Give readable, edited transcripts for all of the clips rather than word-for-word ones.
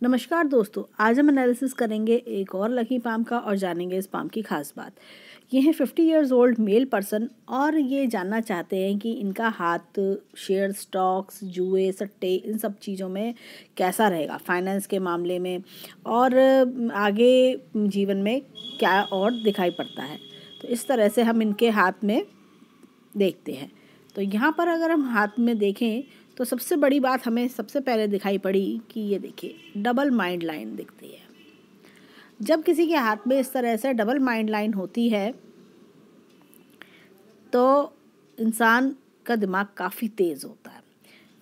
नमस्कार दोस्तों, आज हम एनालिसिस करेंगे एक और लकी पाम का और जानेंगे इस पाम की खास बात। ये है 50 इयर्स ओल्ड मेल पर्सन और ये जानना चाहते हैं कि इनका हाथ शेयर, स्टॉक्स, जुए, सट्टे इन सब चीज़ों में कैसा रहेगा, फाइनेंस के मामले में और आगे जीवन में क्या और दिखाई पड़ता है। तो इस तरह से हम इनके हाथ में देखते हैं। तो यहाँ पर अगर हम हाथ में देखें तो सबसे बड़ी बात हमें सबसे पहले दिखाई पड़ी कि ये देखिए डबल माइंड लाइन दिखती है। जब किसी के हाथ में इस तरह से डबल माइंड लाइन होती है तो इंसान का दिमाग काफ़ी तेज़ होता है।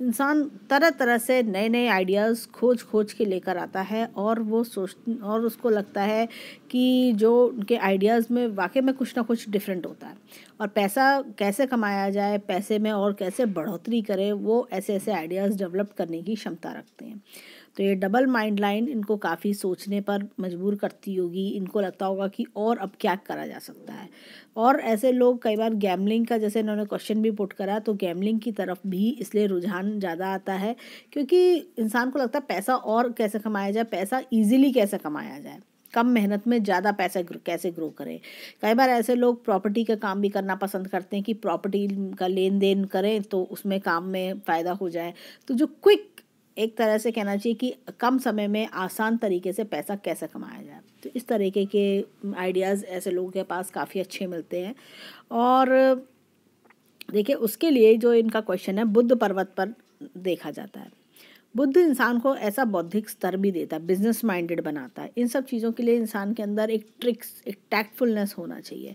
इंसान तरह तरह से नए नए आइडियाज़ खोज खोज के लेकर आता है और वो और उसको लगता है कि जो उनके आइडियाज़ में वाकई में कुछ ना कुछ डिफरेंट होता है और पैसा कैसे कमाया जाए, पैसे में और कैसे बढ़ोतरी करे, वो ऐसे ऐसे आइडियाज़ डेवलप करने की क्षमता रखते हैं। तो ये डबल माइंड लाइन इनको काफ़ी सोचने पर मजबूर करती होगी। इनको लगता होगा कि और अब क्या करा जा सकता है। और ऐसे लोग कई बार गैम्बलिंग का, जैसे इन्होंने क्वेश्चन भी पुट करा, तो गैम्बलिंग की तरफ भी इसलिए रुझान ज़्यादा आता है क्योंकि इंसान को लगता है पैसा और कैसे कमाया जाए, पैसा ईजिली कैसे कमाया जाए, कम मेहनत में ज़्यादा पैसा कैसे ग्रो करें। कई बार ऐसे लोग प्रॉपर्टी का काम भी करना पसंद करते हैं कि प्रॉपर्टी का लेन देन करें तो उसमें काम में फ़ायदा हो जाए। तो जो क्विक, एक तरह से कहना चाहिए कि कम समय में आसान तरीके से पैसा कैसे कमाया जाए, तो इस तरीके के आइडियाज़ ऐसे लोगों के पास काफ़ी अच्छे मिलते हैं। और देखिए उसके लिए जो इनका क्वेश्चन है, बुद्ध पर्वत पर देखा जाता है। बुद्ध इंसान को ऐसा बौद्धिक स्तर भी देता है, बिजनेस माइंडेड बनाता है। इन सब चीज़ों के लिए इंसान के अंदर एक ट्रिक्स, एक टैक्टफुलनेस होना चाहिए।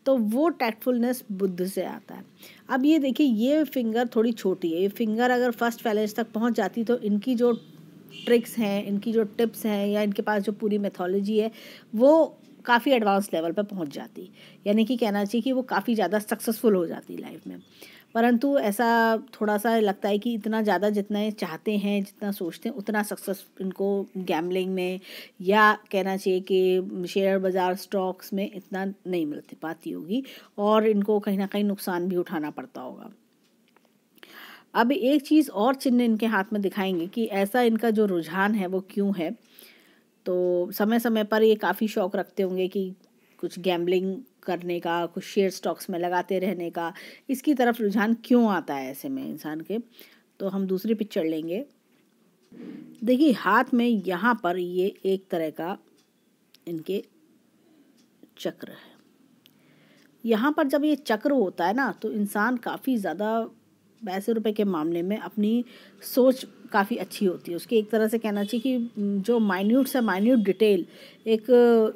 तो वो टैक्टफुलनेस बुद्ध से आता है। अब ये देखिए, ये फिंगर थोड़ी छोटी है। ये फिंगर अगर फर्स्ट फैलेंज तक पहुंच जाती तो इनकी जो ट्रिक्स हैं, इनकी जो टिप्स हैं या इनके पास जो पूरी मेथोलॉजी है वो काफ़ी एडवांस लेवल पर पहुंच जाती। यानी कि कहना चाहिए कि वो काफ़ी ज़्यादा सक्सेसफुल हो जाती लाइफ में। परंतु ऐसा थोड़ा सा लगता है कि इतना ज़्यादा जितना ये चाहते हैं, जितना सोचते हैं, उतना सक्सेस इनको गैम्बलिंग में या कहना चाहिए कि शेयर बाज़ार, स्टॉक्स में इतना नहीं मिलती पाती होगी और इनको कहीं ना कहीं नुकसान भी उठाना पड़ता होगा। अब एक चीज़ और चिन्ह इनके हाथ में दिखाएंगे कि ऐसा इनका जो रुझान है वो क्यों है। तो समय समय पर ये काफ़ी शौक रखते होंगे कि कुछ गैम्बलिंग करने का, कुछ शेयर स्टॉक्स में लगाते रहने का। इसकी तरफ रुझान क्यों आता है ऐसे में इंसान के? तो हम दूसरी पिक्चर लेंगे। देखिए हाथ में यहाँ पर ये एक तरह का इनके चक्र है। यहाँ पर जब ये चक्र होता है ना, तो इंसान काफ़ी ज़्यादा पैसे रुपए के मामले में अपनी सोच काफ़ी अच्छी होती है उसकी। एक तरह से कहना चाहिए कि जो माइन्यूट से माइन्यूट डिटेल एक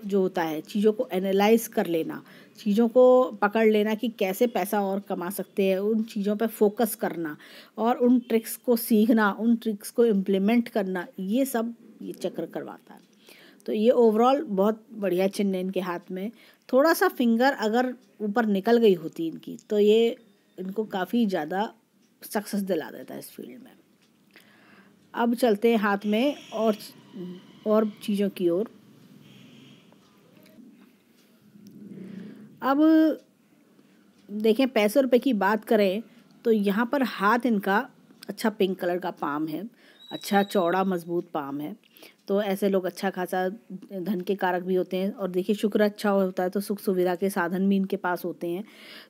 जो होता है, चीज़ों को एनालाइज कर लेना, चीज़ों को पकड़ लेना कि कैसे पैसा और कमा सकते हैं, उन चीज़ों पे फोकस करना और उन ट्रिक्स को सीखना, उन ट्रिक्स को इम्प्लीमेंट करना, ये सब ये चक्र करवाता है। तो ये ओवरऑल बहुत बढ़िया चिन्ह है इनके हाथ में। थोड़ा सा फिंगर अगर ऊपर निकल गई होती इनकी तो ये इनको काफ़ी ज़्यादा सक्सेस दिला देता है इस फील्ड में। अब चलते हैं हाथ में और चीज़ों की ओर। अब देखें, पैसे रुपए की बात करें तो यहाँ पर हाथ इनका अच्छा पिंक कलर का पाम है, अच्छा चौड़ा मजबूत पाम है। तो ऐसे लोग अच्छा खासा धन के कारक भी होते हैं। और देखिए शुक्र अच्छा होता है तो सुख सुविधा के साधन भी इनके पास होते हैं।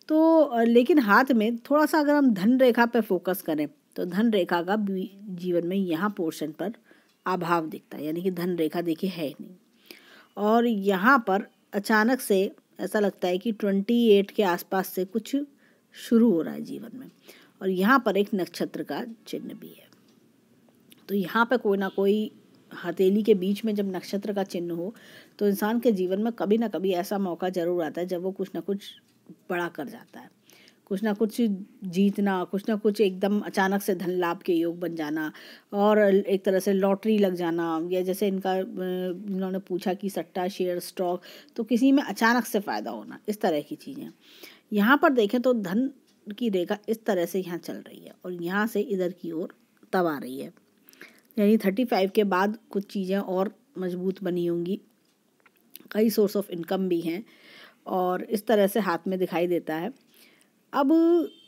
तो लेकिन हाथ में थोड़ा सा अगर हम धन रेखा पर फोकस करें तो धन रेखा का जीवन में यहाँ पोर्शन पर अभाव दिखता है, यानी कि धन रेखा देखिए है ही नहीं। और यहाँ पर अचानक से ऐसा लगता है कि 28 के आसपास से कुछ शुरू हो रहा है जीवन में। और यहाँ पर एक नक्षत्र का चिन्ह भी है। तो यहाँ पे कोई ना कोई हथेली के बीच में जब नक्षत्र का चिन्ह हो तो इंसान के जीवन में कभी ना कभी ऐसा मौका जरूर आता है जब वो कुछ ना कुछ बड़ा कर जाता है, कुछ ना कुछ जीतना, कुछ ना कुछ एकदम अचानक से धन लाभ के योग बन जाना और एक तरह से लॉटरी लग जाना। या जैसे इन्होंने पूछा कि सट्टा, शेयर, स्टॉक, तो किसी में अचानक से फ़ायदा होना, इस तरह की चीज़ें। यहाँ पर देखें तो धन की रेखा इस तरह से यहाँ चल रही है और यहाँ से इधर की ओर तब आ रही है, यानी 35 के बाद कुछ चीज़ें और मजबूत बनी होंगी। कई सोर्स ऑफ इनकम भी हैं और इस तरह से हाथ में दिखाई देता है। अब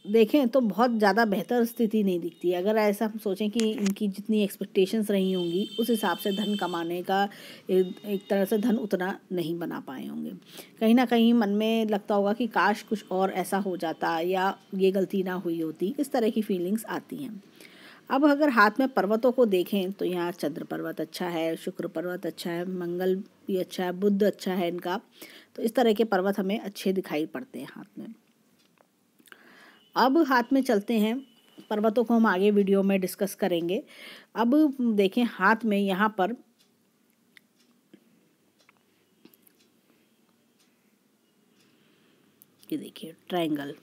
देखें तो बहुत ज़्यादा बेहतर स्थिति नहीं दिखती है। अगर ऐसा हम सोचें कि इनकी जितनी एक्सपेक्टेशंस रही होंगी उस हिसाब से धन कमाने का एक तरह से धन उतना नहीं बना पाए होंगे। कहीं ना कहीं मन में लगता होगा कि काश कुछ और ऐसा हो जाता या ये गलती ना हुई होती, इस तरह की फीलिंग्स आती हैं। अब अगर हाथ में पर्वतों को देखें तो यहाँ चंद्र पर्वत अच्छा है, शुक्र पर्वत अच्छा है, मंगल भी अच्छा है, बुध अच्छा है इनका। तो इस तरह के पर्वत हमें अच्छे दिखाई पड़ते हैं हाथ में। अब हाथ में चलते हैं, पर्वतों को हम आगे वीडियो में डिस्कस करेंगे। अब देखें हाथ में यहाँ पर ये देखिए ट्रायंगल,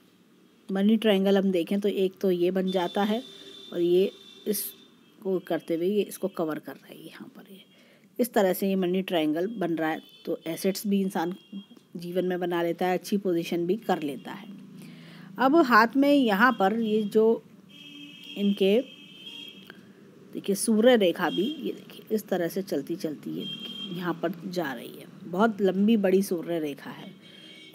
मनी ट्रायंगल हम देखें तो एक तो ये बन जाता है और ये इसको करते हुए ये इसको कवर कर रहा है यहाँ पर। ये इस तरह से ये मनी ट्रायंगल बन रहा है। तो एसेट्स भी इंसान जीवन में बना लेता है, अच्छी पोजीशन भी कर लेता है। अब हाथ में यहाँ पर ये जो इनके देखिए सूर्य रेखा भी ये देखिए इस तरह से चलती चलती ये यहाँ पर जा रही है, बहुत लंबी बड़ी सूर्य रेखा है।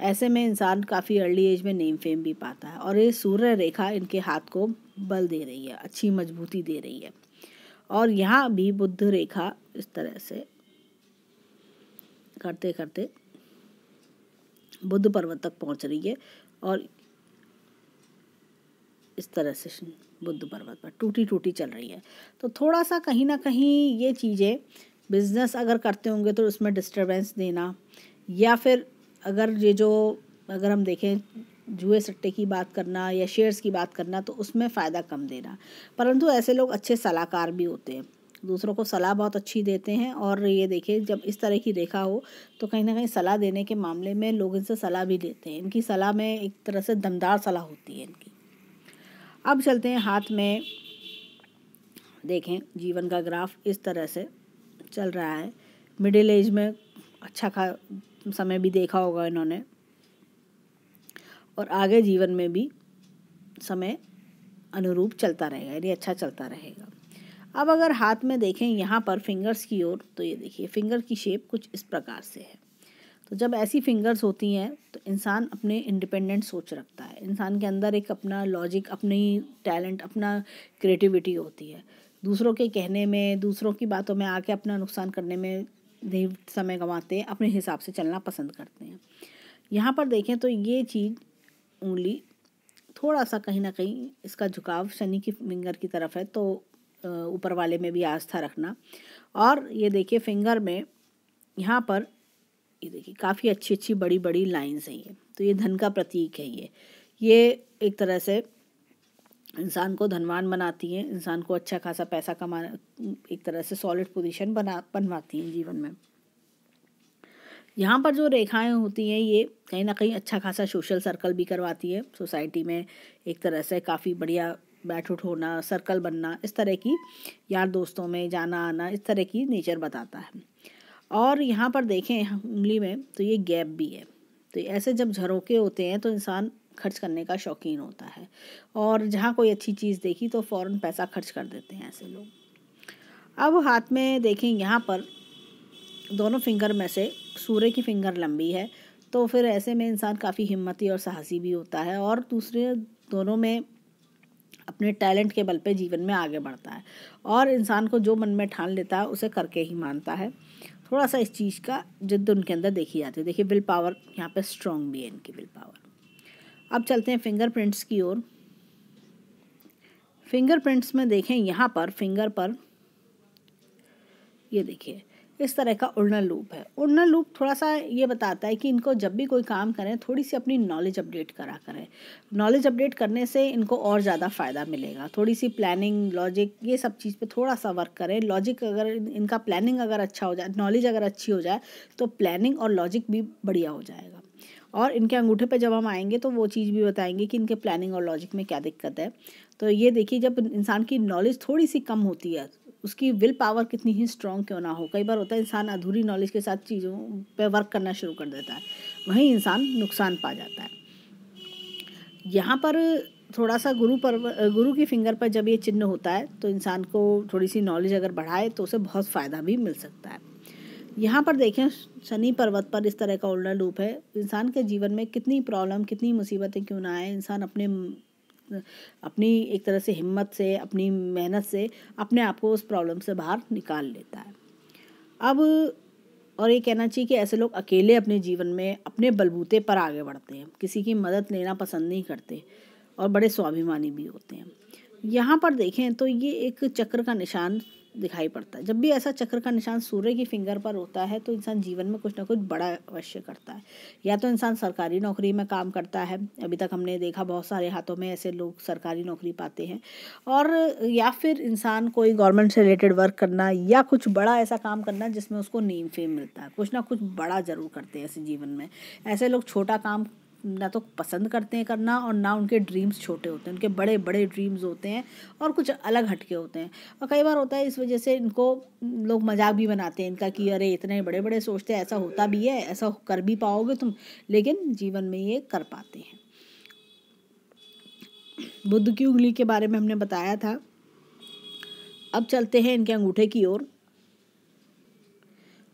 ऐसे में इंसान काफ़ी अर्ली एज में नेम फेम भी पाता है और ये सूर्य रेखा इनके हाथ को बल दे रही है, अच्छी मजबूती दे रही है। और यहाँ भी बुध रेखा इस तरह से करते करते बुध पर्वत तक पहुँच रही है और इस तरह से बुध पर्वत पर टूटी टूटी चल रही है। तो थोड़ा सा कहीं ना कहीं ये चीज़ें बिजनेस अगर करते होंगे तो उसमें डिस्टरबेंस देना, या फिर अगर हम देखें जुए सट्टे की बात करना या शेयर्स की बात करना तो उसमें फ़ायदा कम देना। परंतु ऐसे लोग अच्छे सलाहकार भी होते हैं, दूसरों को सलाह बहुत अच्छी देते हैं। और ये देखिए जब इस तरह की रेखा हो तो कहीं ना कहीं सलाह देने के मामले में लोग इनसे सलाह भी लेते हैं। इनकी सलाह में एक तरह से दमदार सलाह होती है इनकी। अब चलते हैं हाथ में, देखें जीवन का ग्राफ इस तरह से चल रहा है। मिडिल एज में अच्छा समय भी देखा होगा इन्होंने और आगे जीवन में भी समय अनुरूप चलता रहेगा, यानी अच्छा चलता रहेगा। अब अगर हाथ में देखें यहाँ पर फिंगर्स की ओर तो ये देखिए फिंगर की शेप कुछ इस प्रकार से है। तो जब ऐसी फिंगर्स होती हैं तो इंसान अपने इंडिपेंडेंट सोच रखता है, इंसान के अंदर एक अपना लॉजिक, अपनी टैलेंट, अपना क्रिएटिविटी होती है। दूसरों के कहने में, दूसरों की बातों में आके अपना नुकसान करने में नहीं समय गंवाते, अपने हिसाब से चलना पसंद करते हैं। यहाँ पर देखें तो ये चीज़ उंगली थोड़ा सा कहीं ना कहीं इसका झुकाव शनि की फिंगर की तरफ है, तो ऊपर वाले में भी आस्था रखना। और ये देखिए फिंगर में यहाँ पर ये देखिए काफ़ी अच्छी अच्छी बड़ी बड़ी लाइंस हैं ये, तो ये धन का प्रतीक है। ये एक तरह से इंसान को धनवान बनाती हैं, इंसान को अच्छा खासा पैसा कमाना, एक तरह से सॉलिड पोजीशन बनवाती हैं जीवन में। यहाँ पर जो रेखाएं होती हैं ये कहीं ना कहीं अच्छा खासा सोशल सर्कल भी करवाती है। सोसाइटी में एक तरह से काफ़ी बढ़िया बैठ उठ होना, सर्कल बनना, इस तरह की यार दोस्तों में जाना आना, इस तरह की नेचर बताता है। और यहाँ पर देखें उंगली में तो ये गैप भी है। तो ऐसे जब झरोके होते हैं तो इंसान खर्च करने का शौकीन होता है और जहाँ कोई अच्छी चीज़ देखी तो फ़ौरन पैसा खर्च कर देते हैं ऐसे लोग। अब हाथ में देखें यहाँ पर दोनों फिंगर में से सूर्य की फिंगर लंबी है, तो फिर ऐसे में इंसान काफ़ी हिम्मती और साहसी भी होता है और दूसरे दोनों में अपने टैलेंट के बल पे जीवन में आगे बढ़ता है और इंसान को जो मन में ठान लेता है उसे करके ही मानता है। थोड़ा सा इस चीज़ का जिद्द उनके अंदर देखी जाती है। देखिए विल पावर यहाँ पे स्ट्रॉन्ग भी है इनकी विल पावर। अब चलते हैं फिंगरप्रिंट्स की ओर। फिंगरप्रिंट्स में देखें यहाँ पर फिंगर पर ये देखिए इस तरह का उड़नल लूप है। उड़नल लूप थोड़ा सा ये बताता है कि इनको जब भी कोई काम करें थोड़ी सी अपनी नॉलेज अपडेट करा करें। नॉलेज अपडेट करने से इनको और ज़्यादा फ़ायदा मिलेगा। थोड़ी सी प्लानिंग, लॉजिक, ये सब चीज़ पे थोड़ा सा वर्क करें। लॉजिक अगर इनका प्लानिंग अगर अच्छा हो जाए, नॉलेज अगर अच्छी हो जाए तो प्लानिंग और लॉजिक भी बढ़िया हो जाएगा। और इनके अंगूठे पे जब हम आएंगे तो वो चीज़ भी बताएंगे कि इनके प्लानिंग और लॉजिक में क्या दिक्कत है। तो ये देखिए जब इंसान की नॉलेज थोड़ी सी कम होती है, उसकी विल पावर कितनी ही स्ट्रॉन्ग क्यों ना हो, कई बार होता है इंसान अधूरी नॉलेज के साथ चीज़ों पे वर्क करना शुरू कर देता है, वहीं इंसान नुकसान पा जाता है। यहाँ पर थोड़ा सा गुरु की फिंगर पर जब ये चिन्ह होता है तो इंसान को थोड़ी सी नॉलेज अगर बढ़ाए तो उसे बहुत फ़ायदा भी मिल सकता है। यहाँ पर देखें शनि पर्वत पर इस तरह का उल्टा लूप है। इंसान के जीवन में कितनी प्रॉब्लम, कितनी मुसीबतें क्यों ना आए, इंसान अपने अपनी एक तरह से हिम्मत से, अपनी मेहनत से अपने आप को उस प्रॉब्लम से बाहर निकाल लेता है। अब और ये कहना चाहिए कि ऐसे लोग अकेले अपने जीवन में अपने बलबूते पर आगे बढ़ते हैं, किसी की मदद लेना पसंद नहीं करते और बड़े स्वाभिमानी भी होते हैं। यहाँ पर देखें तो ये एक चक्र का निशान दिखाई पड़ता है। जब भी ऐसा चक्र का निशान सूर्य की फिंगर पर होता है तो इंसान जीवन में कुछ ना कुछ बड़ा अवश्य करता है। या तो इंसान सरकारी नौकरी में काम करता है, अभी तक हमने देखा बहुत सारे हाथों में ऐसे लोग सरकारी नौकरी पाते हैं, और या फिर इंसान कोई गवर्नमेंट से रिलेटेड वर्क करना या कुछ बड़ा ऐसा काम करना जिसमें उसको नेम फेम मिलता है। कुछ ना कुछ बड़ा ज़रूर करते हैं ऐसे जीवन में। ऐसे लोग छोटा काम ना तो पसंद करते हैं करना, और ना उनके ड्रीम्स छोटे होते हैं, उनके बड़े बड़े ड्रीम्स होते हैं और कुछ अलग हटके होते हैं। और कई बार होता है इस वजह से इनको लोग मजाक भी बनाते हैं इनका कि अरे इतने बड़े बड़े सोचते हैं, ऐसा होता भी है, ऐसा कर भी पाओगे तुम, लेकिन जीवन में ये कर पाते हैं। बुद्ध की उंगली के बारे में हमने बताया था। अब चलते हैं इनके अंगूठे की ओर।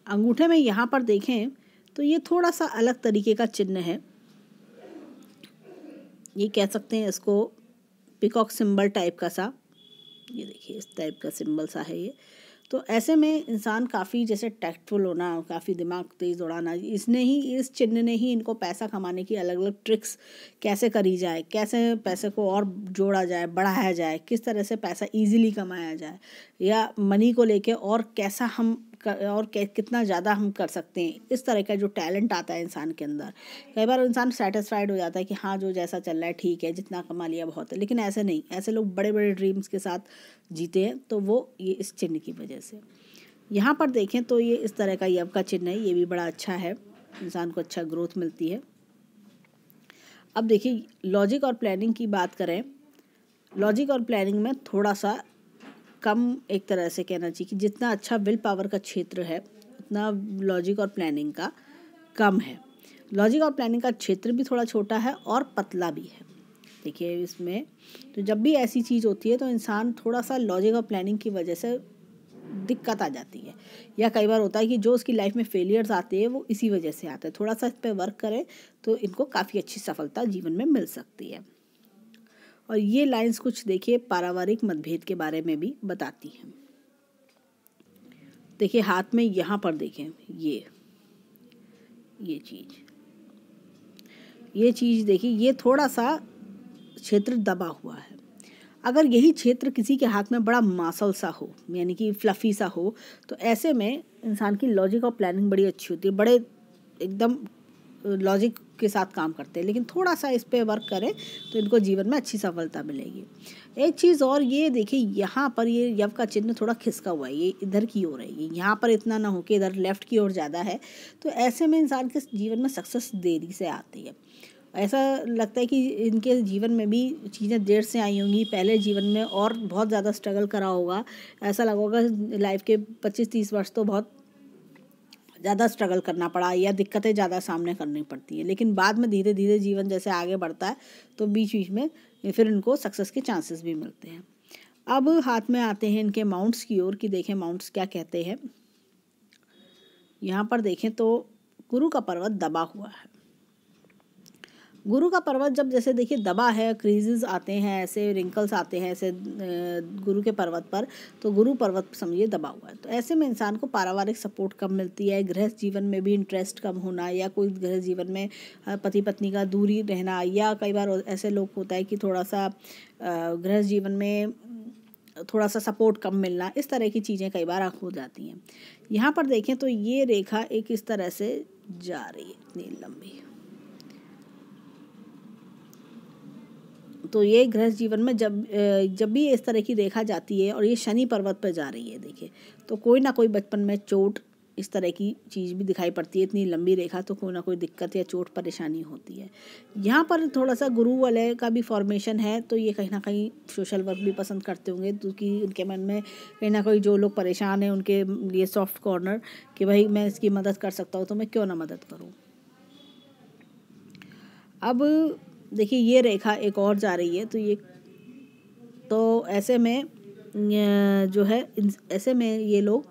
अंगूठे में यहाँ पर देखें तो ये थोड़ा सा अलग तरीके का चिन्ह है। ये कह सकते हैं इसको पिकॉक सिंबल टाइप का सा, ये देखिए इस टाइप का सिंबल सा है ये। तो ऐसे में इंसान काफ़ी जैसे टैक्टफुल होना, काफ़ी दिमाग तेज़ उड़ाना, इस चिन्ह ने ही इनको पैसा कमाने की अलग अलग ट्रिक्स कैसे करी जाए, कैसे पैसे को और जोड़ा जाए, बढ़ाया जाए, किस तरह से पैसा इजीली कमाया जाए, या मनी को लेके और कैसा हम कितना ज़्यादा हम कर सकते हैं, इस तरह का जो टैलेंट आता है इंसान के अंदर। कई बार इंसान सेटिस्फाइड हो जाता है कि हाँ जो जैसा चल रहा है ठीक है, जितना कमा लिया बहुत है, लेकिन ऐसे नहीं। ऐसे लोग बड़े बड़े ड्रीम्स के साथ जीते हैं, तो वो ये इस चिन्ह की वजह से। यहाँ पर देखें तो ये इस तरह का यव का चिन्ह है, ये भी बड़ा अच्छा है, इंसान को अच्छा ग्रोथ मिलती है। अब देखिए लॉजिक और प्लानिंग की बात करें, लॉजिक और प्लानिंग में थोड़ा सा कम एक तरह से कहना चाहिए कि जितना अच्छा विल पावर का क्षेत्र है उतना लॉजिक और प्लानिंग का कम है। लॉजिक और प्लानिंग का क्षेत्र भी थोड़ा छोटा है और पतला भी है। देखिए इसमें तो जब भी ऐसी चीज़ होती है तो इंसान थोड़ा सा लॉजिक और प्लानिंग की वजह से दिक्कत आ जाती है, या कई बार होता है कि जो उसकी लाइफ में फेलियर्स आते हैं वो इसी वजह से आते हैं। थोड़ा सा इस पर वर्क करें तो इनको काफ़ी अच्छी सफलता जीवन में मिल सकती है। और ये लाइंस कुछ देखिए पारिवारिक मतभेद के बारे में भी बताती हैं। देखिए हाथ में यहाँ पर देखें ये चीज़ देखिए, ये थोड़ा सा क्षेत्र दबा हुआ है। अगर यही क्षेत्र किसी के हाथ में बड़ा मासल सा हो, यानी कि फ्लफी सा हो, तो ऐसे में इंसान की लॉजिक और प्लानिंग बड़ी अच्छी होती है, बड़े एकदम लॉजिक के साथ काम करते हैं। लेकिन थोड़ा सा इस पे वर्क करें तो इनको जीवन में अच्छी सफलता मिलेगी। एक चीज़ और, ये देखिए यहाँ पर ये यव का चिन्ह थोड़ा खिसका हुआ है, ये इधर की ओर है, ये यहाँ पर इतना ना हो कि इधर लेफ्ट की ओर ज़्यादा है। तो ऐसे में इंसान के जीवन में सक्सेस देरी से आती है। ऐसा लगता है कि इनके जीवन में भी चीज़ें देर से आई होंगी, पहले जीवन में और बहुत ज़्यादा स्ट्रगल करा होगा। ऐसा लगा होगा लाइफ के 25-30 वर्ष तो बहुत ज़्यादा स्ट्रगल करना पड़ा या दिक्कतें ज़्यादा सामने करनी पड़ती हैं, लेकिन बाद में धीरे धीरे जीवन जैसे आगे बढ़ता है तो बीच बीच में फिर इनको सक्सेस के चांसेस भी मिलते हैं। अब हाथ में आते हैं इनके माउंट्स की ओर कि देखें माउंट्स क्या कहते हैं। यहाँ पर देखें तो गुरु का पर्वत दबा हुआ है। गुरु का पर्वत जब जैसे देखिए दबा है, क्रीजेस आते हैं, ऐसे रिंकल्स आते हैं ऐसे गुरु के पर्वत पर, तो गुरु पर्वत समझिए दबा हुआ है। तो ऐसे में इंसान को पारिवारिक सपोर्ट कम मिलती है, गृहस्थ जीवन में भी इंटरेस्ट कम होना, या कोई गृहस्थ जीवन में पति पत्नी का दूरी रहना, या कई बार ऐसे लोग होता है कि थोड़ा सा गृहस्थ जीवन में थोड़ा सा सपोर्ट कम मिलना, इस तरह की चीज़ें कई बार हो जाती हैं। यहाँ पर देखें तो ये रेखा एक इस तरह से जा रही है, इतनी लंबी। तो ये गृहस्थ जीवन में जब भी इस तरह की रेखा जाती है और ये शनि पर्वत पर जा रही है देखिए, तो कोई ना कोई बचपन में चोट इस तरह की चीज़ भी दिखाई पड़ती है। इतनी लंबी रेखा तो कोई ना कोई दिक्कत या चोट परेशानी होती है। यहाँ पर थोड़ा सा गुरु वलय का भी फॉर्मेशन है, तो ये कहीं ना कहीं सोशल वर्क भी पसंद करते होंगे, क्योंकि उनके मन में कहीं ना कोई जो लोग परेशान हैं उनके लिए सॉफ्ट कॉर्नर कि भाई मैं इसकी मदद कर सकता हूँ तो मैं क्यों ना मदद करूँ। अब देखिए ये रेखा एक और जा रही है, तो ऐसे में जो है ऐसे में ये लोग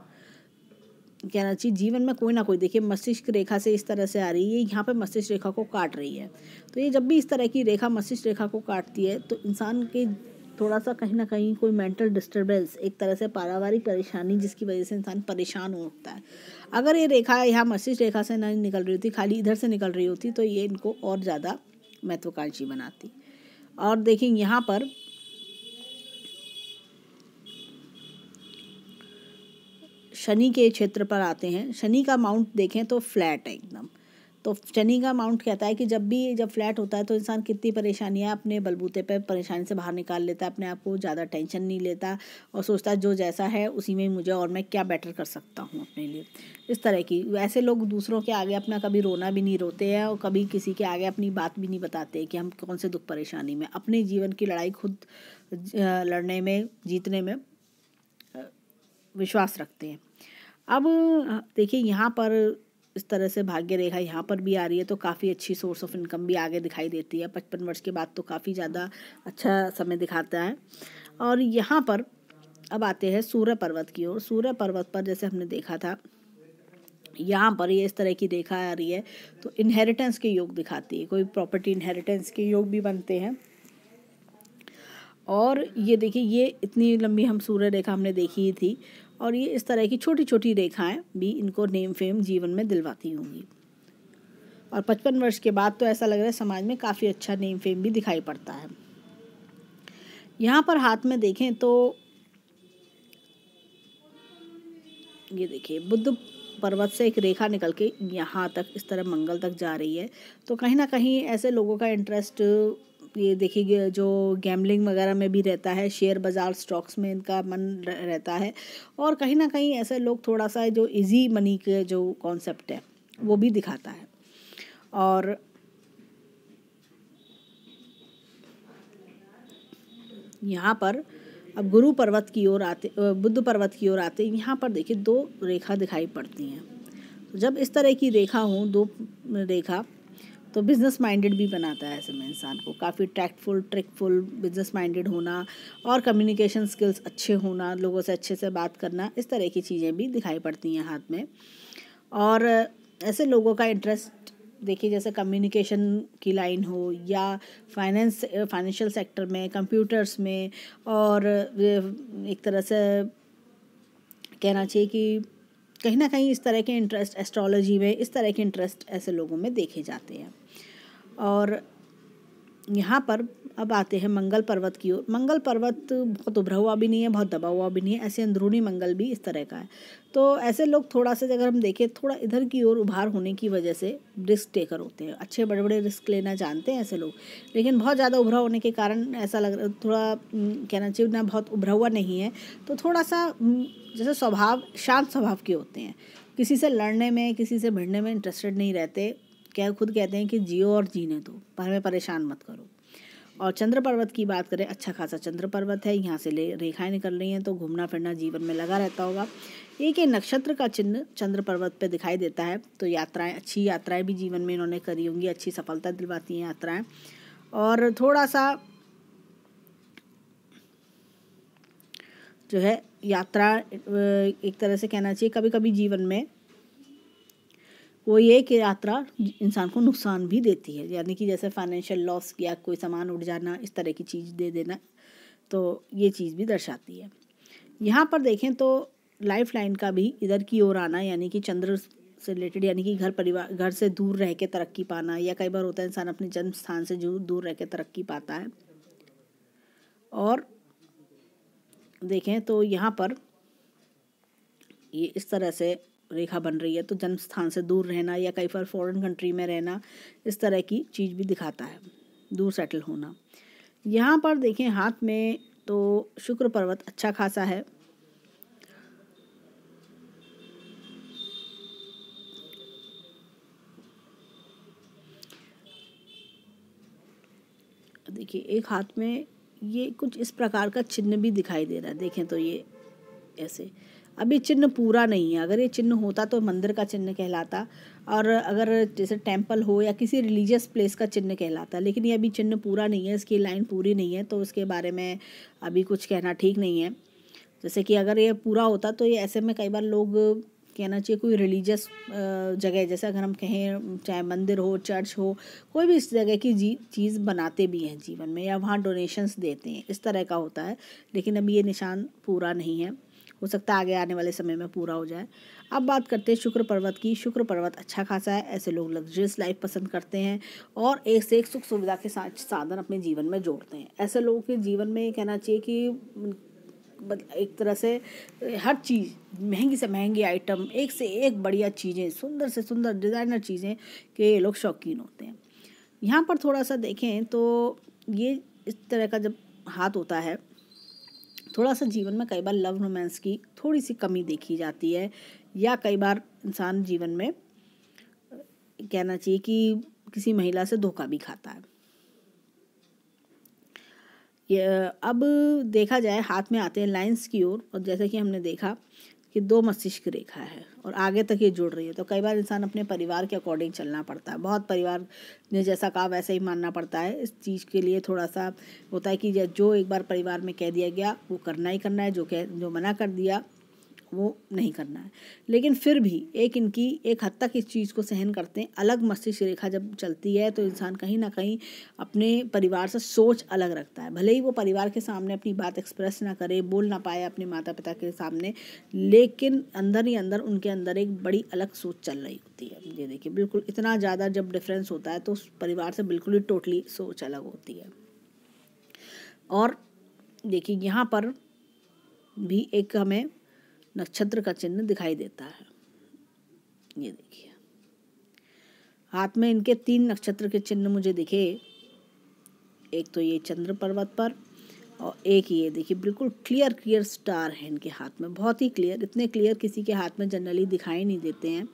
कहना चाहिए जीवन में कोई ना कोई, देखिए मस्तिष्क रेखा से इस तरह से आ रही है, यहाँ पे मस्तिष्क रेखा को काट रही है। तो ये जब भी इस तरह की रेखा मस्तिष्क रेखा को काटती है तो इंसान के थोड़ा सा कहीं ना कहीं कोई मेंटल डिस्टर्बेंस, एक तरह से पारिवारिक परेशानी जिसकी वजह से इंसान परेशान होता है। अगर ये रेखा यहाँ मस्तिष्क रेखा से नहीं निकल रही होती, खाली इधर से निकल रही होती, तो ये इनको और ज़्यादा महत्वाकांक्षी बनाती। और देखिए यहाँ पर शनि के क्षेत्र पर आते हैं। शनि का माउंट देखें तो फ्लैट है एकदम। तो शनि का माउंट कहता है कि जब फ्लैट होता है तो इंसान कितनी परेशानियां अपने बलबूते पे परेशानी से बाहर निकाल लेता है, अपने आप को ज़्यादा टेंशन नहीं लेता और सोचता है जो जैसा है उसी में मुझे, और मैं क्या बेटर कर सकता हूँ अपने लिए। इस तरह की, वैसे लोग दूसरों के आगे अपना कभी रोना भी नहीं रोते हैं और कभी किसी के आगे अपनी बात भी नहीं बताते कि हम कौन से दुख परेशानी में, अपने जीवन की लड़ाई खुद लड़ने में, जीतने में विश्वास रखते हैं। अब देखिए यहाँ पर इस तरह से भाग्य रेखा यहाँ पर भी आ रही है, तो काफ़ी अच्छी सोर्स ऑफ इनकम भी आगे दिखाई देती है। 55 वर्ष के बाद तो काफ़ी ज़्यादा अच्छा समय दिखाता है। और यहाँ पर अब आते हैं सूर्य पर्वत की ओर। सूर्य पर्वत पर जैसे हमने देखा था, यहाँ पर ये इस तरह की रेखा आ रही है तो इनहेरिटेंस के योग दिखाती है, कोई प्रॉपर्टी इनहेरिटेंस के योग भी बनते हैं। और ये देखिए, ये इतनी लंबी हम सूर्य रेखा हमने देखी ही थी, और ये इस तरह की छोटी छोटी रेखाएं भी इनको नेम फेम जीवन में दिलवाती होंगी। और 55 वर्ष के बाद तो ऐसा लग रहा है समाज में काफ़ी अच्छा नेम फेम भी दिखाई पड़ता है। यहाँ पर हाथ में देखें तो ये देखिए, बुध पर्वत से एक रेखा निकल के यहाँ तक इस तरह मंगल तक जा रही है। तो कहीं ना कहीं ऐसे लोगों का इंटरेस्ट, ये देखिए, जो गैम्बलिंग वगैरह में भी रहता है, शेयर बाज़ार स्टॉक्स में इनका मन रहता है। और कहीं ना कहीं ऐसे लोग थोड़ा सा जो इजी मनी के जो कॉन्सेप्ट है वो भी दिखाता है। और यहाँ पर अब गुरु पर्वत की ओर आते, बुध पर्वत की ओर आते, यहाँ पर देखिए 2 रेखा दिखाई पड़ती हैं। तो जब इस तरह की रेखा हो, 2 रेखा, तो बिज़नेस माइंडेड भी बनाता है ऐसे में इंसान को, काफ़ी टैक्टफुल, ट्रिकफुल, बिजनेस माइंडेड होना और कम्युनिकेशन स्किल्स अच्छे होना, लोगों से अच्छे से बात करना, इस तरह की चीज़ें भी दिखाई पड़ती हैं हाथ में। और ऐसे लोगों का इंटरेस्ट देखिए, जैसे कम्युनिकेशन की लाइन हो या फाइनेंशियल सेक्टर में, कंप्यूटर्स में, और एक तरह से कहना चाहिए कि कहीं ना कहीं इस तरह के इंटरेस्ट, एस्ट्रोलॉजी में इस तरह के इंटरेस्ट ऐसे लोगों में देखे जाते हैं। और यहाँ पर अब आते हैं मंगल पर्वत की ओर। मंगल पर्वत बहुत उभरा हुआ भी नहीं है, बहुत दबा हुआ भी नहीं है, ऐसे अंदरूनी मंगल भी इस तरह का है। तो ऐसे लोग थोड़ा सा, अगर हम देखें, थोड़ा इधर की ओर उभार होने की वजह से रिस्क टेकर होते हैं, अच्छे बड़े बड़े रिस्क लेना जानते हैं ऐसे लोग। लेकिन बहुत ज़्यादा उभरा होने के कारण ऐसा लग रहा, थोड़ा कहना चाहिए ना, बहुत उभरा हुआ नहीं है, तो थोड़ा सा जैसे स्वभाव, शांत स्वभाव के होते हैं, किसी से लड़ने में, किसी से भिड़ने में इंटरेस्टेड नहीं रहते। क्या खुद कहते हैं कि जियो और जीने दो, पर हमें परेशान मत करो। और चंद्र पर्वत की बात करें, अच्छा खासा चंद्र पर्वत है, यहाँ से रेखाएं निकल रही हैं, तो घूमना फिरना जीवन में लगा रहता होगा। एक ये नक्षत्र का चिन्ह चंद्र पर्वत पे दिखाई देता है, तो यात्राएं, अच्छी यात्राएं भी जीवन में इन्होंने करी होंगी, अच्छी सफलता दिलवाती हैं यात्राएं। और थोड़ा सा जो है यात्रा, एक तरह से कहना चाहिए कभी कभी जीवन में वो ये कि यात्रा इंसान को नुकसान भी देती है, यानी कि जैसे फाइनेंशियल लॉस या कोई सामान उड़ जाना, इस तरह की चीज़ दे देना, तो ये चीज़ भी दर्शाती है। यहाँ पर देखें तो लाइफ लाइन का भी इधर की ओर आना, यानी कि चंद्र से रिलेटेड, यानी कि घर परिवार, घर से दूर रह के तरक्की पाना, या कई बार होता है इंसान अपने जन्म स्थान से दूर रह के तरक्की पाता है। और देखें तो यहाँ पर ये इस तरह से रेखा बन रही है, तो जन्म स्थान से दूर रहना या कई बार फॉरेन कंट्री में रहना, इस तरह की चीज़ भी दिखाता है, दूर सेटल होना। यहाँ पर देखें हाथ में तो शुक्र पर्वत अच्छा खासा है। देखिए एक हाथ में ये कुछ इस प्रकार का चिन्ह भी दिखाई दे रहा है, देखें तो ये ऐसे। अभी चिन्ह पूरा नहीं है, अगर ये चिन्ह होता तो मंदिर का चिन्ह कहलाता, और अगर जैसे टेम्पल हो या किसी रिलीजियस प्लेस का चिन्ह कहलाता, लेकिन ये अभी चिन्ह पूरा नहीं है, इसकी लाइन पूरी नहीं है, तो उसके बारे में अभी कुछ कहना ठीक नहीं है। जैसे कि अगर ये पूरा होता तो ये ऐसे में कई बार लोग कहना चाहिए कोई रिलीजियस जगह, जैसे अगर हम कहें चाहे मंदिर हो, चर्च हो, कोई भी इस जगह की चीज़ बनाते भी हैं जीवन में, या वहाँ डोनेशंस देते हैं, इस तरह का होता है। लेकिन अभी ये निशान पूरा नहीं है, हो सकता है आगे आने वाले समय में पूरा हो जाए। अब बात करते हैं शुक्र पर्वत की। शुक्र पर्वत अच्छा खासा है, ऐसे लोग लग्जरियस लाइफ पसंद करते हैं और एक से एक सुख सुविधा के साथ साधन अपने जीवन में जोड़ते हैं। ऐसे लोगों के जीवन में कहना चाहिए कि एक तरह से हर चीज़, महंगी से महंगी आइटम, एक से एक बढ़िया चीज़ें, सुंदर से सुंदर डिज़ाइनर चीज़ें के ये लोग शौकीन होते हैं। यहाँ पर थोड़ा सा देखें तो ये इस तरह का जब हाथ होता है, थोड़ा सा जीवन में कई बार लव रोमांस की थोड़ी सी कमी देखी जाती है, या कई बार इंसान जीवन में कहना चाहिए कि किसी महिला से धोखा भी खाता है। ये अब देखा जाए, हाथ में आते हैं लाइंस की ओर, और जैसे कि हमने देखा कि 2 मस्तिष्क रेखा है और आगे तक ये जुड़ रही है, तो कई बार इंसान अपने परिवार के अकॉर्डिंग चलना पड़ता है। बहुत परिवार ने जैसा कहा वैसा ही मानना पड़ता है। इस चीज़ के लिए थोड़ा सा होता है कि जो एक बार परिवार में कह दिया गया वो करना ही करना है, जो मना कर दिया वो नहीं करना है। लेकिन फिर भी इनकी एक हद तक इस चीज़ को सहन करते हैं। अलग मस्तिष्क रेखा जब चलती है तो इंसान कहीं ना कहीं अपने परिवार से सोच अलग रखता है। भले ही वो परिवार के सामने अपनी बात एक्सप्रेस ना करे, बोल ना पाए अपने माता पिता के सामने, लेकिन अंदर ही अंदर उनके अंदर एक बड़ी अलग सोच चल रही होती है। ये देखिए, बिल्कुल इतना ज़्यादा जब डिफरेंस होता है तो उस परिवार से बिल्कुल ही टोटली सोच अलग होती है। और देखिए, यहाँ पर भी एक हमें नक्षत्र का चिन्ह दिखाई देता है। ये देखिए, हाथ में इनके 3 नक्षत्र के चिन्ह मुझे दिखे। एक तो ये चंद्र पर्वत पर, और एक ये देखिए बिल्कुल क्लियर स्टार है इनके हाथ में, बहुत ही क्लियर। इतने क्लियर किसी के हाथ में जनरली दिखाई नहीं देते हैं,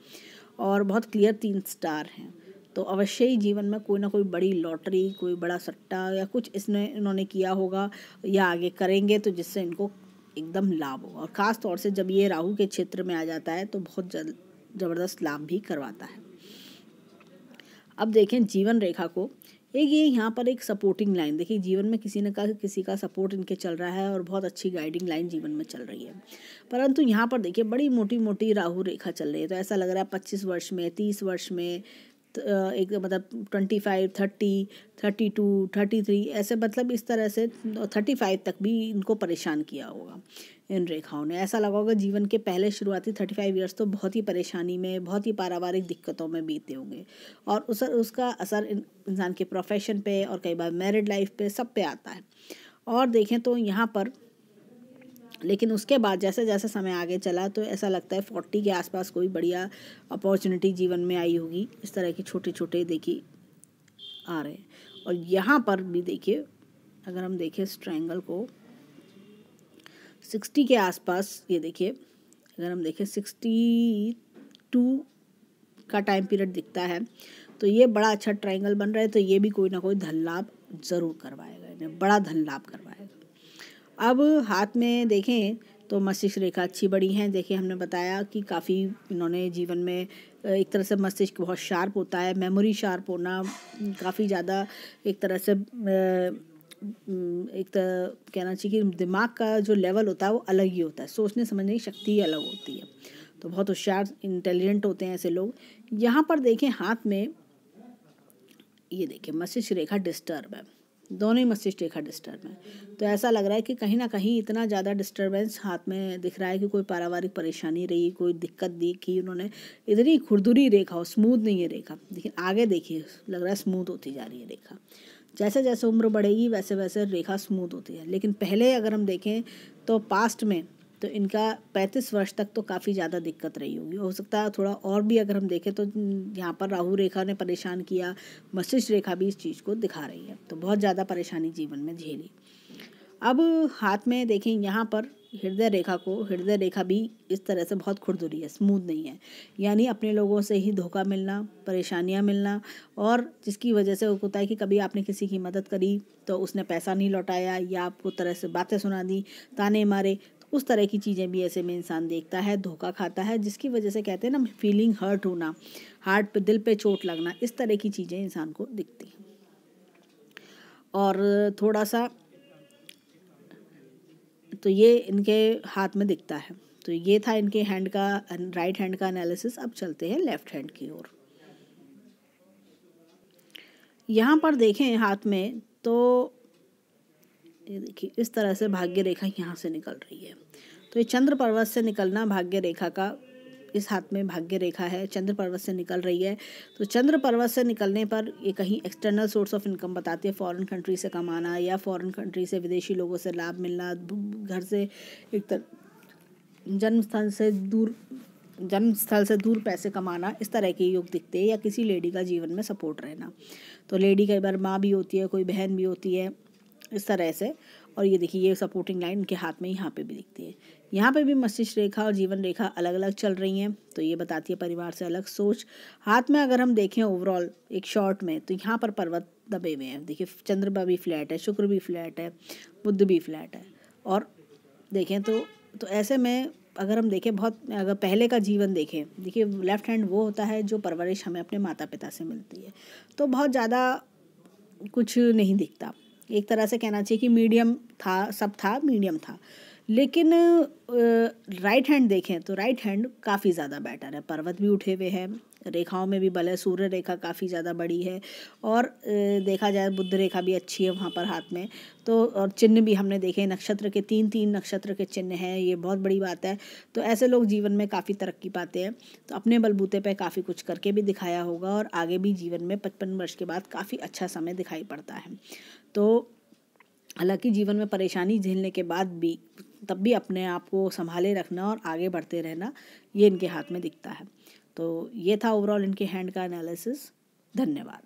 और बहुत क्लियर 3 स्टार हैं। तो अवश्य ही जीवन में कोई ना कोई बड़ी लॉटरी, कोई बड़ा सट्टा या कुछ इन्होंने किया होगा या आगे करेंगे, तो जिससे इनको एकदम लाभ होगा। और ख़ास तौर से जब ये राहु के क्षेत्र में आ जाता है तो बहुत ज़बरदस्त लाभ भी करवाता है। अब देखें जीवन रेखा को, ये यहाँ पर एक सपोर्टिंग लाइन देखिए, जीवन में किसी का सपोर्ट इनके चल रहा है और बहुत अच्छी गाइडिंग लाइन जीवन में चल रही है। परंतु यहाँ पर देखिए बड़ी मोटी मोटी राहु रेखा चल रही है, तो ऐसा लग रहा है 25 वर्ष में, 30 वर्ष में, एक मतलब 25, 30, 32, 33, ऐसे मतलब इस तरह से 35 तक भी इनको परेशान किया होगा इन रेखाओं ने। ऐसा लगा होगा जीवन के पहले शुरुआती 35 ईयर्स तो बहुत ही परेशानी में, बहुत ही पारिवारिक दिक्कतों में बीते होंगे, और उसका असर इंसान के प्रोफेशन पे और कई बार मैरिड लाइफ पे, सब पे आता है। और देखें तो यहाँ पर, लेकिन उसके बाद जैसे जैसे समय आगे चला तो ऐसा लगता है 40 के आसपास कोई बढ़िया अपॉर्चुनिटी जीवन में आई होगी। इस तरह की छोटे छोटे देखिए आ रहे हैं। और यहाँ पर भी देखिए, अगर हम देखें इस ट्रायंगल को 60 के आसपास, ये देखिए अगर हम देखें 62 का टाइम पीरियड दिखता है, तो ये बड़ा अच्छा ट्रायंगल बन रहा है। तो ये भी कोई ना कोई धन लाभ ज़रूर करवाएगा, इन्हें बड़ा धन लाभ करवाएगा। अब हाथ में देखें तो मस्तिष्क रेखा अच्छी बड़ी हैं। देखिए, हमने बताया कि काफ़ी इन्होंने जीवन में एक तरह से मस्तिष्क बहुत शार्प होता है, मेमोरी शार्प होना काफ़ी ज़्यादा, एक तरह से कहना चाहिए कि दिमाग का जो लेवल होता है वो अलग ही होता है, सोचने समझने की शक्ति ही अलग होती है। तो बहुत होशियार, इंटेलिजेंट होते हैं ऐसे लोग। यहाँ पर देखें हाथ में, ये देखिए मस्तिष्क रेखा डिस्टर्ब है, दोनों ही मस्तिष्क रेखा डिस्टर्ब है। तो ऐसा लग रहा है कि कहीं ना कहीं इतना ज़्यादा डिस्टर्बेंस हाथ में दिख रहा है कि कोई पारिवारिक परेशानी रही, कोई दिक्कत देखी उन्होंने। इतनी खुरदुरी रेखा हो, स्मूथ नहीं है रेखा, लेकिन आगे देखिए लग रहा है स्मूथ होती जा रही है रेखा। जैसे जैसे उम्र बढ़ेगी वैसे वैसे रेखा स्मूथ होती है। लेकिन पहले अगर हम देखें तो पास्ट में तो इनका 35 वर्ष तक तो काफ़ी ज़्यादा दिक्कत रही होगी। हो सकता है थोड़ा और भी अगर हम देखें तो यहाँ पर राहु रेखा ने परेशान किया, मस्तिष्क रेखा भी इस चीज़ को दिखा रही है, तो बहुत ज़्यादा परेशानी जीवन में झेली। अब हाथ में देखें यहाँ पर हृदय रेखा भी इस तरह से बहुत खुरदुरी है, स्मूथ नहीं है। यानी अपने लोगों से ही धोखा मिलना, परेशानियाँ मिलना, और जिसकी वजह से होता है कि कभी आपने किसी की मदद करी तो उसने पैसा नहीं लौटाया, या आपको तरह से बातें सुना दी, ताने मारे, तो उस तरह की चीज़ें भी ऐसे में इंसान देखता है, धोखा खाता है, जिसकी वजह से कहते हैं ना फीलिंग हर्ट होना, हार्ट पे, दिल पे चोट लगना, इस तरह की चीज़ें इंसान को दिखती हैं। और थोड़ा सा तो ये इनके हाथ में दिखता है। तो ये था इनके हैंड का, राइट हैंड का एनालिसिस। अब चलते हैं लेफ्ट हैंड की ओर। यहाँ पर देखें हाथ में, तो ये देखिए इस तरह से भाग्य रेखा यहाँ से निकल रही है। तो ये चंद्र पर्वत से निकलना भाग्य रेखा का, इस हाथ में भाग्य रेखा है, चंद्र पर्वत से निकल रही है। तो चंद्र पर्वत से निकलने पर ये कहीं एक्सटर्नल सोर्स ऑफ इनकम बताती है, फॉरेन कंट्री से कमाना या फॉरेन कंट्री से विदेशी लोगों से लाभ मिलना, घर से एक जन्म स्थल से दूर पैसे कमाना, इस तरह के योग दिखते हैं। या किसी लेडी का जीवन में सपोर्ट रहना, तो लेडी कई बार माँ भी होती है, कोई बहन भी होती है, इस तरह से। और ये देखिए ये सपोर्टिंग लाइन इनके हाथ में यहाँ पे भी दिखती है। यहाँ पे भी मस्तिष्क रेखा और जीवन रेखा अलग अलग चल रही हैं, तो ये बताती है परिवार से अलग सोच। हाथ में अगर हम देखें ओवरऑल एक शॉर्ट में, तो यहाँ पर पर्वत दबे हुए हैं। देखिए चंद्रमा भी फ्लैट है, शुक्र भी फ्लैट है, बुध भी फ्लैट है। और देखें तो ऐसे में अगर हम देखें, बहुत अगर पहले का जीवन देखें, देखिए लेफ्ट हैंड वो होता है जो परवरिश हमें अपने माता पिता से मिलती है, तो बहुत ज़्यादा कुछ नहीं दिखता। एक तरह से कहना चाहिए कि मीडियम था, सब था, मीडियम था। लेकिन राइट हैंड देखें तो राइट हैंड काफ़ी ज़्यादा बेटर है। पर्वत भी उठे हुए हैं, रेखाओं में भी बल है, सूर्य रेखा काफ़ी ज़्यादा बड़ी है, और देखा जाए बुध रेखा भी अच्छी है वहाँ पर हाथ में। तो और चिन्ह भी हमने देखे, नक्षत्र के 3-3 नक्षत्र के चिन्ह हैं, ये बहुत बड़ी बात है। तो ऐसे लोग जीवन में काफ़ी तरक्की पाते हैं। तो अपने बलबूते पे काफ़ी कुछ करके भी दिखाया होगा, और आगे भी जीवन में 55 वर्ष के बाद काफ़ी अच्छा समय दिखाई पड़ता है। तो हालांकि जीवन में परेशानी झेलने के बाद भी तब भी अपने आप को संभाले रखना और आगे बढ़ते रहना, ये इनके हाथ में दिखता है। तो ये था ओवरऑल इनके हैंड का एनालिसिस। धन्यवाद।